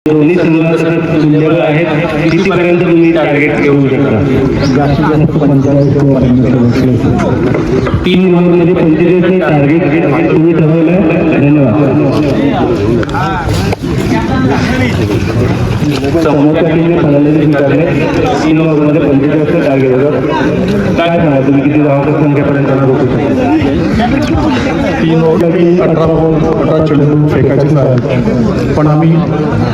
दोन्ही संघात तुल्यबळ आहेत. कितीपर्यंत तुम्ही टार्गेट घेऊ शकता? जास्तीत जास्त 45 3 ओव्हरमध्ये 45 टार्गेट तुम्ही ठरवलं. धन्यवाद. समोरच्या टीमने फलंदाजी स्वीकारले. 3 ओव्हरमध्ये 45 टार्गेट होतं. काय सांगा तुम्ही किती धावांच्या संख्येपर्यंत रोखू शकता? 3 ओव्हरसाठी 18 चेंडू फेकायचे आहे, पण आम्ही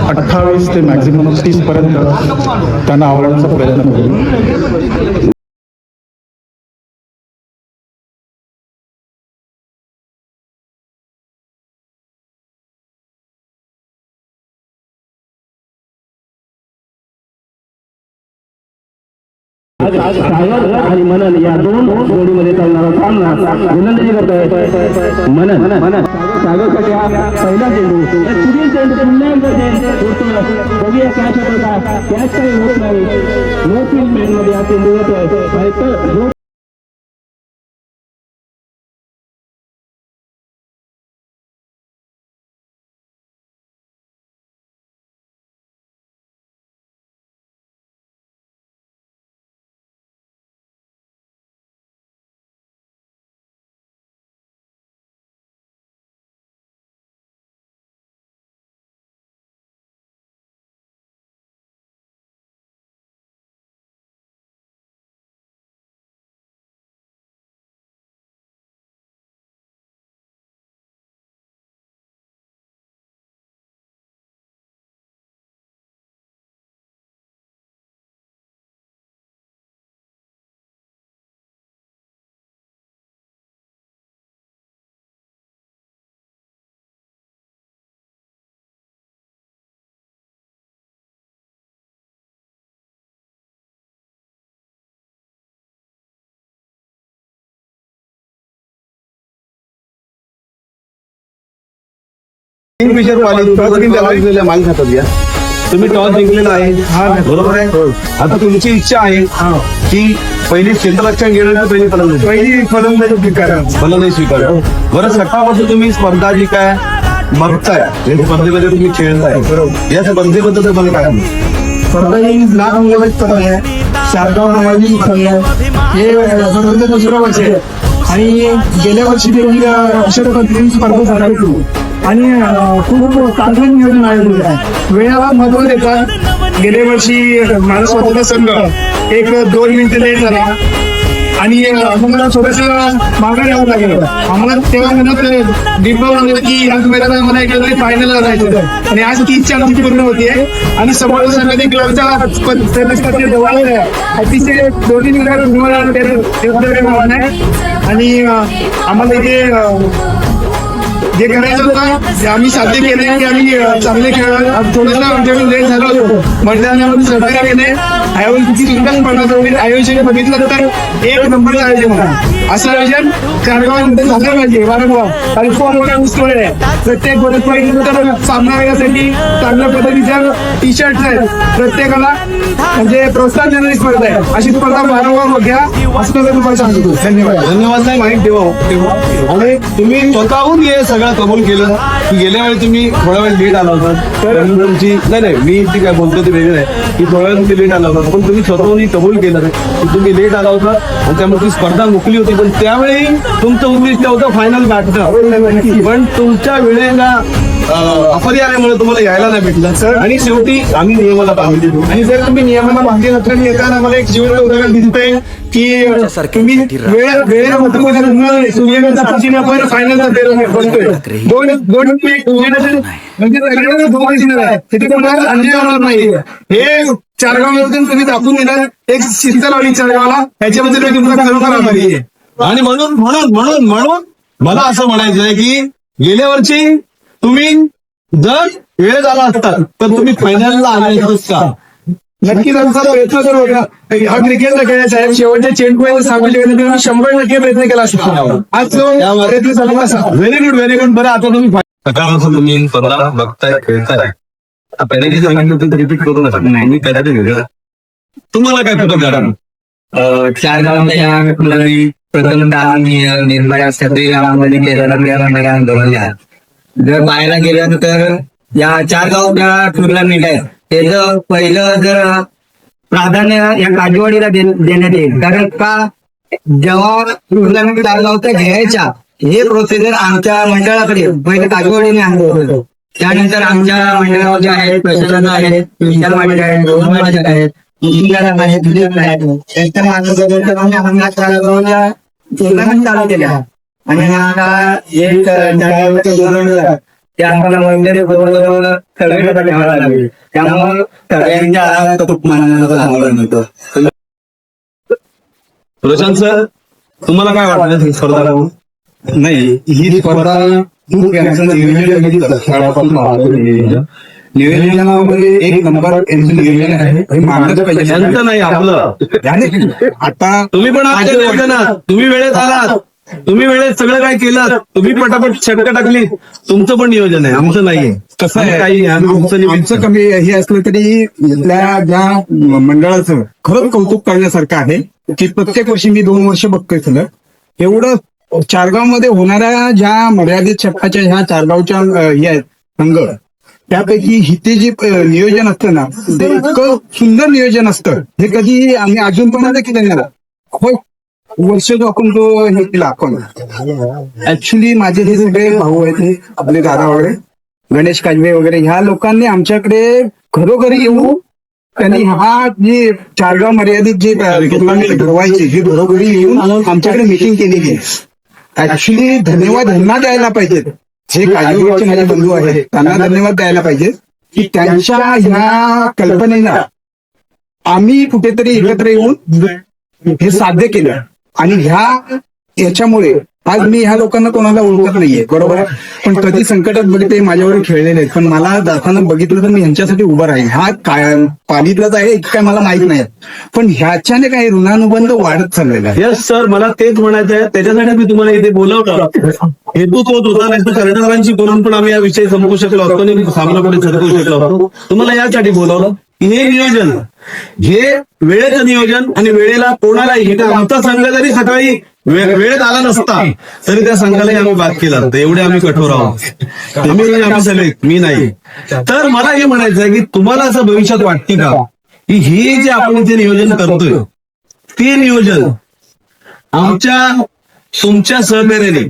28 ते मॅक्झिमम 30 पर्यंत त्यांना आवडण्याचा प्रयत्न करू. सागर आणि मनन या दोन जोडीमध्ये चालणारा सामना गोलंदाजी करतोय मनन. सागरसाठी हा पहिला चेंडू. पुढील चेंडू पुन्हा बघूया काय शकतो. त्याच काही होत नाही. नो फील्ड मॅन मध्ये हा चेंडू येतोय. किंगफिशर वाले माल खातात या. तुम्ही टॉस जिंकलेला आहे, बरोबर आहे. आता तुमची इच्छा आहे की पहिली क्षेत्ररक्षण घेण्याची पहिली फलंदाजी स्वीकार. बरं, सकाळपासून तुम्ही स्पर्धा जी काय बघताय, स्पर्धेमध्ये तुम्ही खेळताय, या स्पर्धेबद्दल तुम्हाला काय स्पर्धा ही लाख अंगाची स्पर्धा आहे. शारगाव नावाची स्पर्धा आहे. हे दुसरं वर्ष आहे आणि गेल्या वर्षी देखील अशा पद्धतीने स्पर्धा झाली आणि खूप चांगलं नियोजन आहे. वेळेला महत्व देतात. गेल्या वर्षी माझा स्वतःचा संघ 1-2 मिनिटं लेट झाला आणि आम्हाला थोडंसं मागं यावं लागेल. आम्हाला तेव्हा म्हणत डिंबव लागलं की आज वेळेला आम्हाला एकदा फायनलला जायचं होतं आणि आज ती इच्छा आमची पूर्ण होतीये. आणि समोरच्या संघाने क्लबचा जवळ अतिशय 2-3 आणि आम्हाला इथे जे करायचं होतं ते आम्ही साध्य केले की आम्ही चांगले खेळलो. थोडंसं आमच्याकडून लेट झालं होतं म्हटल्याने सहकार्य केले. आयोजनाची सुद्धा स्पर्धा आयोजन बघितलं तर 1 नंबरचं आयोजन होता. असं आयोजन कारगावामध्ये झालं पाहिजे वारंवार. आणि खूप मोठा उत्सव आहे. प्रत्येक गोलंदाज सामना येण्यासाठी चांगल्या पद्धतीच्या टी शर्ट आहेत. प्रत्येकाला म्हणजे प्रोत्साहन देणारी स्पर्धा आहे. अशी स्पर्धा वारंवार घ्या असं तुम्हाला सांगतो. धन्यवाद. धन्यवाद नाही माहीत ठेवा. आणि तुम्ही स्वतःहून हे सगळं कबूल केलं की गेल्या वेळी तुम्ही थोडा वेळ लेट आला होता. तर तुमची नाही मी ती काय बोलतो ते वेगळं आहे की थोड्या वेळ तुम्ही लेट आला होता, पण तुम्ही स्वतःहून कबूल केलं की तुम्ही लेट आला होता आणि त्यामुळे ती स्पर्धा मुकली होती. पण त्यावेळी तुमचं उद्दिष्ट होतं फायनल गाठणं, पण तुमच्या वेळेला अपर्यायामुळे तुम्हाला यायला नाही भेटलं सर. आणि शेवटी आम्ही नियमाला बांधली. आणि जर तुम्ही नियमांना बांधली नसल्याने येताना मला एक जीवन उदाहरण दिसतंय की तुम्ही वेळेला सूर्यकांचा पश्चिम फायनलचा बनतोय. म्हणजे सगळ्यांना 2 मशीनर आहे. तिथे कोणाला अंजय होणार नाही. हे चारगावमधून तुम्ही दाखवून देणार एक शिस्त लावली चारगावला. ह्याच्याबद्दल मी तुमचा खरोखर आभारी आहे. आणि म्हणून म्हणून म्हणून म्हणून मला असं म्हणायचं आहे की गेल्या वर्षी तुम्ही जर वेळ झाला असता तर तुम्ही फायनलला आले का? नक्कीच आमचा प्रयत्न करू. हा क्रिकेटचा खेळ साहेब. शेवटच्या चेंडू सांगली 100% प्रयत्न केला असता. आज तो प्रयत्न झाला असा. Very good very good. बरं, आता तुम्ही सकाळपासून तुम्ही स्वतः बघताय खेळताय. पहिल्याची सांगितलं रिपीट करू नका. मी त्याच्यात वेगळं. तुम्हाला काय पटत झालं? चारगावमध्ये प्रथमतः निर्भय क्षेत्रीय गावामध्ये केलेला आंदोलन. जर पाहायला गेलं तर या चारगावच्या टुर्नामेंट आहेत त्याचं पहिलं जर प्राधान्य या काजवाडीला देण्यात येईल. कारण का जेव्हा टुर्नामेंट चारगावचा घ्यायच्या हे प्रोसिजर आमच्या मंडळाकडे पहिले काजवाडीने आणलं होतं. त्यानंतर आमच्या मंडळावर जे आहेत प्रशासन आहेत, विशाल माडिक आहेत, रोहन माडिक आहेत, मुस्लिम आहेत, विजय आहेत, त्यांच्या मार्गदर्शनाने आम्हाला चारगावच्या टुर्नामेंट चालू केल्या. आणि आता एक जानेवारीचं धोरण झालं. ते आम्हाला मंडळी जवळजवळ सगळ्यांना ठेवायला लागले. त्यामुळे सगळ्यांच्या कौतुक मानानं सांभाळून होतं. प्रशांत सर, तुम्हाला काय वाटतं ही स्पर्धा राहून? नाही, ही स्पर्धा खूप नियोजनामध्ये एक नंबर यांचं नियोजन आहे, हे मानलंच पाहिजे. यांचं नाही आपलं. आता तुम्ही पण आमच्या नियोजनात तुम्ही वेळेत आलात, तुम्ही वेळेत सगळं काय केलं, तुम्ही पटापट षटकं टाकली, तुमचं पण नियोजन आहे, आमचं नाहीये. कसं आम्ही काही आहे, आमचं कमी हे असलं तरी इथल्या ज्या मंडळाचं खरंच कौतुक करण्यासारखं आहे की प्रत्येक वर्षी मी 2 वर्ष बघतोय सलग एवढं चारगावमध्ये होणाऱ्या ज्या मर्यादित षटकाच्या ह्या चारगावच्या हे आहेत संघ, त्यापैकी हिते जे नियोजन असतं ना ते इतकं सुंदर नियोजन असतं, हे कधी आम्ही अजूनपर्यंत केलं नाही. होय, वर्ष जो आपण तो हे केला आपण ऍक्च्युली माझे हे सगळे भाऊ आहेत, हे आपले दादा वगैरे गणेश काजवे वगैरे ह्या लोकांनी आमच्याकडे घरोघरी येऊन त्यांनी हा जे चारगाव मर्यादित जे टुर्नामेंट घडवायचे हे घरोघरी येऊन आमच्याकडे मीटिंग केलेली आहे. ऍक्च्युली धन्यवाद ह्यांना द्यायला पाहिजेत, जे काजूवरचे माझे बंधू आहेत त्यांना धन्यवाद द्यायला पाहिजे की त्यांच्या ह्या कल्पनेला आम्ही कुठेतरी एकत्र येऊन हे साध्य केलं. आणि याच्यामुळे आज मी ह्या लोकांना कोणाला ओळखत नाहीये, बरोबर आहे, पण कधी संकटात बघितले माझ्यावर खेळलेले आहेत, पण मला जाताना बघितलं तर मी ह्यांच्यासाठी उभं राहील. हा काय पाणीतलाच आहे काय मला माहित नाही, पण ह्याच्याने काय ऋणानुबंध वाढत चाललेला आहे. यस सर, मला तेच म्हणायचं आहे, त्याच्यासाठी मी तुम्हाला इथे बोलवलं. हेतू तोच होता, नाही तर कर्णधारांशी बोलून पण आम्ही या विषयी संपू शकलो असतो आणि सामना पुढे सरकवू शकलो असतो. तुम्हाला यासाठी बोलवलं की हे नियोजन, हे वेळेचं नियोजन आणि वेळेला कोणालाही, आमचा संघ जरी सकाळी वेळेत आला नसता तरी त्या संघालाही आम्ही बाद केला असतं, एवढे आम्ही कठोर आहोत. आम्ही सगळे, मी नाही. तर मला हे म्हणायचं आहे की तुम्हाला असं भविष्यात वाटते का की हे जे आपण इथे नियोजन करतोय ते नियोजन आमच्या तुमच्या सहकार्याने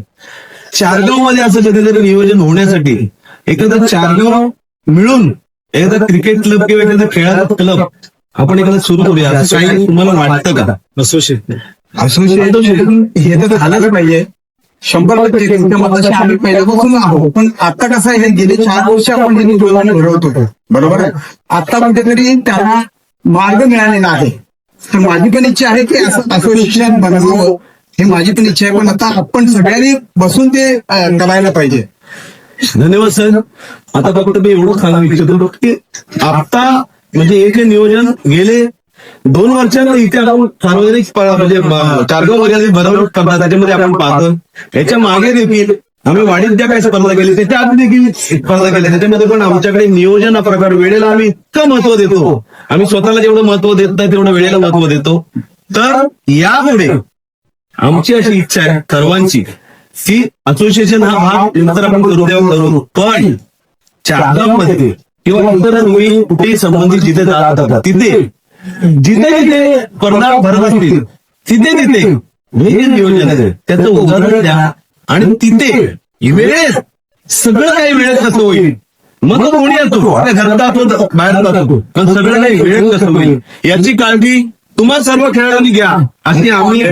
चारगाव मध्ये असं कधीतरी नियोजन होण्यासाठी एखादं चारगाव मिळून एखादा क्रिकेट क्लब किंवा एखादा खेळाचा क्लब आपण एखादा सुरू करूया, असं काही तुम्हाला वाटतं का? असोसिएशन हे तर झालंच पाहिजे 100%. तुमच्या मताशी आम्ही पहिल्यापासून आहोत, पण आता कसं आहे, गेले 4 वर्ष आपण त्यांनी दोघांना घडवत होतो, बरोबर आहे. आता कुठेतरी त्यांना मार्ग मिळालेला आहे. तर माझी पण इच्छा आहे की असं असोसिएशन बनावं, हे माझी पण इच्छा आहे, पण आता आपण सगळ्यांनी बसून ते करायला पाहिजे. धन्यवाद सर. आता फक्त मी एवढं सांगू इच्छितो की आता म्हणजे एक नियोजन गेले 2 वर्षांना इथे आपण सार्वजनिक म्हणजे चारगाव मर्यादित बनवणूक करतात, त्याच्यामध्ये आपण पाहतो. याच्या मागे देखील आम्ही वाढीत ज्या काही स्पर्धा केली त्याच्या आधी देखील स्पर्धा केल्या, त्याच्यामध्ये पण आमच्याकडे नियोजन हा प्रकार, वेळेला आम्ही इतकं महत्व देतो, आम्ही स्वतःला जेवढं महत्व देत नाही तेवढं वेळेला महत्व देतो. तर यापुढे आमची अशी इच्छा आहे सर्वांची की असोसिएशन हा भाग नंतर आपण करू, पण चारगावमध्ये किंवा इतर कुठेही संबंधित जिथे जातात तिथे जिथे स्पर्धा भरत असतील तिथे हे नियोजन आहे त्याचं उदाहरण द्या. आणि तिथे वेळेत सगळं काही वेळेत कसं होईल, मग कोणी असतो घरात असतो बाहेर असतो, पण सगळं काही वेळेत कसं होईल याची काळजी तुम्हा सर्व खेळाडूंनी घ्या, अशी आम्ही